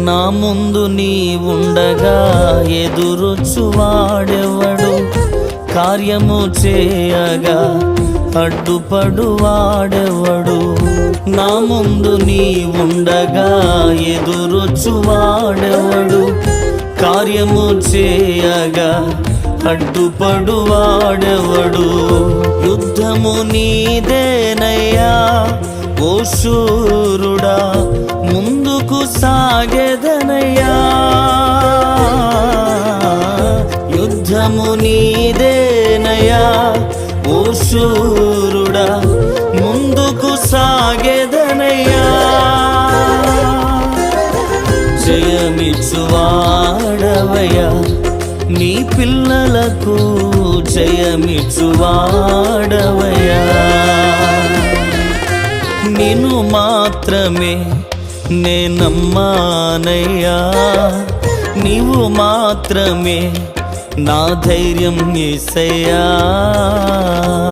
నా ముందు నీ ఉండగా ఎదురొచ్చువాడెవడు? కార్యము చేయగా అడ్డుపడువాడెవడు? నా ముందు నీ ఉండగా ఎదురొచ్చువాడెవడు? కార్యము చేయగా అడ్డుపడువాడెవడు? యుద్ధము నీదేనయ్యా ఓ శూరుడా, ముందుకు సాగెదనయ్యా. యుద్ధము నీదేనయ్యా ఓ శూరుడా, ముందుకు సాగెదనయ్యా. జయమిచ్చువాడవయ్యా, నీ పిల్లలకు జయమిచ్చువాడవయ్యా. నిన్ను మాత్రమే నే నమ్మానయ్యా, నీవు మాత్రమే నా ధైర్యం యేసయ్యా.